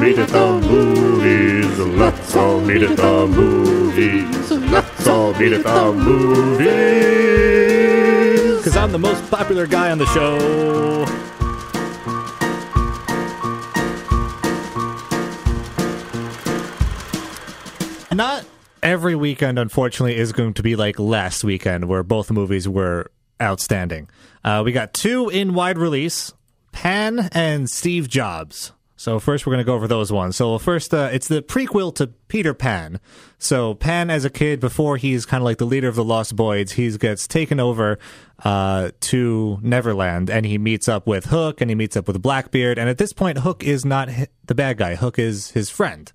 meet at the movies. Let's all meet at the movies. Let's all meet at the movies. Because I'm the most popular guy on the show. Not every weekend, unfortunately, is going to be like last weekend, where both movies were outstanding. We got two in wide release, Pan and Steve Jobs. So first we're going to go over those ones. So first, it's the prequel to Peter Pan. So Pan, as a kid, before he's kind of like the leader of the Lost Boys, he gets taken over to Neverland, and he meets up with Hook, and he meets up with Blackbeard. And at this point, Hook is not the bad guy. Hook is his friend.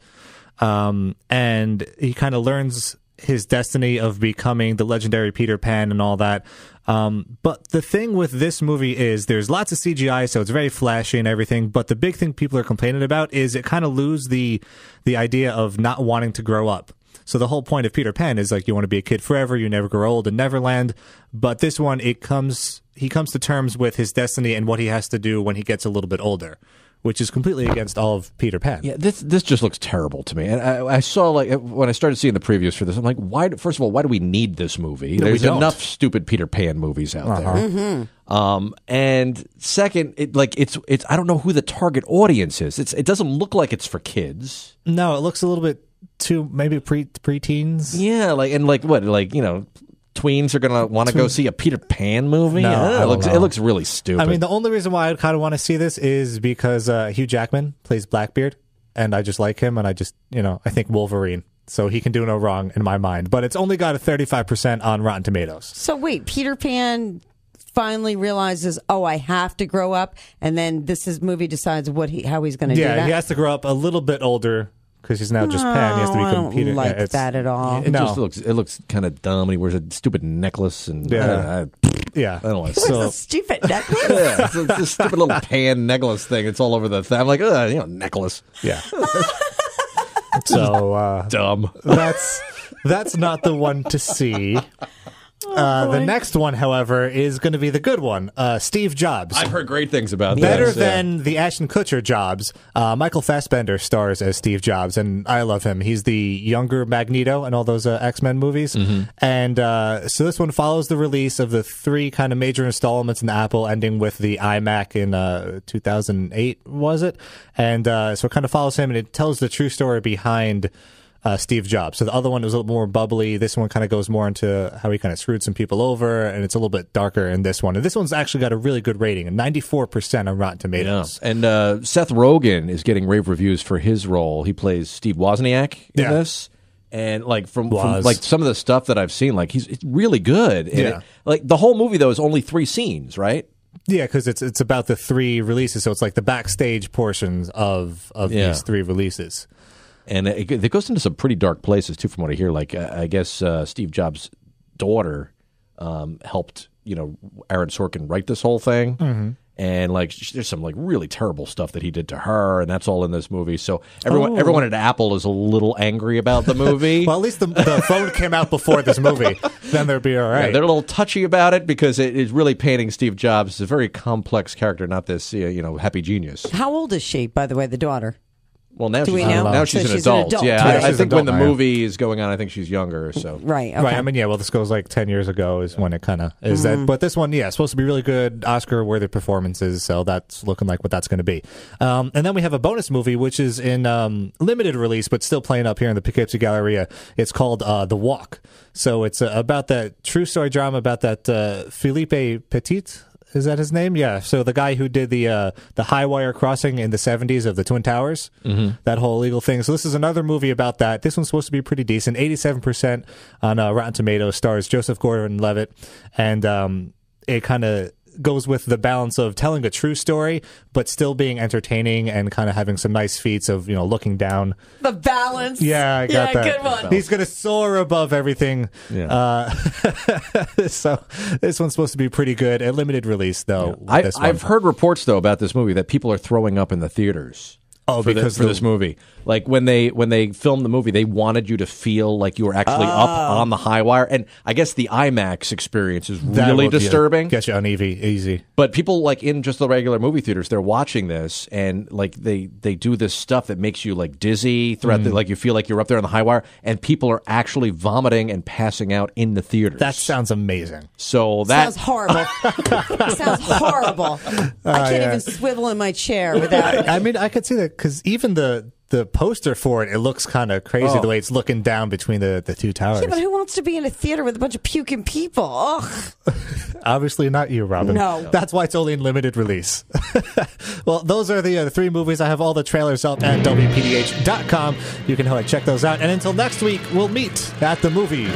And he kind of learns his destiny of becoming the legendary Peter Pan and all that. But the thing with this movie is there's lots of CGI, so it's very flashy and everything. But the big thing people are complaining about is it kind of loses the idea of not wanting to grow up. So the whole point of Peter Pan is like you want to be a kid forever, you never grow old in Neverland. But this one, he comes to terms with his destiny and what he has to do when he gets a little bit older, which is completely against all of Peter Pan. Yeah, this just looks terrible to me. And I saw, like, when I started seeing the previews for this, I'm like, why? First of all, why do we need this movie? No, There's enough stupid Peter Pan movies out there. Mm-hmm. And second, it's I don't know who the target audience is. It doesn't look like it's for kids. No, it looks a little bit too maybe preteens. Yeah, tweens are gonna want to go see a Peter Pan movie. No, it looks really stupid. I mean, the only reason why I kind of want to see this is because Hugh Jackman plays Blackbeard, and I just like him, and I just, I think Wolverine, so he can do no wrong in my mind. But it's only got a 35% on Rotten Tomatoes. So wait, Peter Pan finally realizes, I have to grow up, and then movie decides how he's going to do that? Yeah, he has to grow up a little bit older, because he's now just Pan. He has to become Peter. I don't like that at all. It looks kind of dumb. He wears a stupid necklace, and yeah. I don't like it. A stupid necklace. Yeah, it's this stupid little Pan necklace thing. It's all over the thing. I'm like, necklace. Yeah. So dumb. That's not the one to see. The next one, however, is going to be the good one. Steve Jobs. I've heard great things about that. Better than the Ashton Kutcher Jobs. Michael Fassbender stars as Steve Jobs, and I love him. He's the younger Magneto in all those X-Men movies. Mm-hmm. And so this one follows the release of the three kind of major installments in Apple, ending with the iMac in 2008, was it? And so it kind of follows him, and it tells the true story behind Steve Jobs. So the other one was a little more bubbly. This one kind of goes more into how he kind of screwed some people over, and it's a little bit darker in this one. And this one's actually got a really good rating, a 94% on Rotten Tomatoes. Yeah. And Seth Rogen is getting rave reviews for his role. He plays Steve Wozniak in this. And from some of the stuff that I've seen, it's really good. And the whole movie though is only 3 scenes, right? Yeah, because it's about the 3 releases, so it's like the backstage portions of these 3 releases. And it goes into some pretty dark places, too, from what I hear. I guess Steve Jobs' daughter helped, Aaron Sorkin write this whole thing. Mm-hmm. And, there's some, really terrible stuff that he did to her, and that's all in this movie. So everyone at Apple is a little angry about the movie. Well, at least the phone came out before this movie. Then they'd be all right. Yeah, they're a little touchy about it because it is really painting Steve Jobs as a very complex character, not this, happy genius. How old is she, by the way, the daughter? Well, now she's an adult. adult. Yeah, I think when the movie is going on, I think she's younger. So right. Okay. I mean, this goes 10 years ago is when it kind of is that. But this one, it's supposed to be really good, Oscar-worthy performances. So that's looking like what that's going to be. And then we have a bonus movie, which is in limited release, but still playing up here in the Poughkeepsie Galleria. It's called The Walk. So it's about that true story drama about that Philippe Petit. Is that his name? Yeah. So the guy who did the high wire crossing in the 70s of the Twin Towers, that whole illegal thing. So this is another movie about that. This one's supposed to be pretty decent. 87% on Rotten Tomatoes. Stars Joseph Gordon-Levitt, and it kind of goes with the balance of telling a true story, but still being entertaining and kind of having some nice feats of, looking down. The balance. Yeah, I got that. Good one. He's going to soar above everything. Yeah. So this one's supposed to be pretty good. A limited release, though. Yeah. I've heard reports, though, about this movie that people are throwing up in the theaters. Oh, for this movie. Like when they filmed the movie, they wanted you to feel like you were actually up on the high wire. And I guess the IMAX experience is really disturbing. Get you easy. But people like in just the regular movie theaters, they're watching this and like they do this stuff that makes you like dizzy throughout like you feel like you're up there on the high wire, and people are actually vomiting and passing out in the theaters. That sounds amazing. So that sounds horrible. Sounds horrible. I can't even swivel in my chair without. I mean, I could see that because even the poster for it looks kind of crazy the way it's looking down between the two towers. Yeah, but who wants to be in a theater with a bunch of puking people? Ugh. Obviously not you, Robin. No. That's why it's only in limited release. Well, those are the 3 movies. I have all the trailers up at WPDH.com. You can check those out. And until next week, we'll meet at the movies.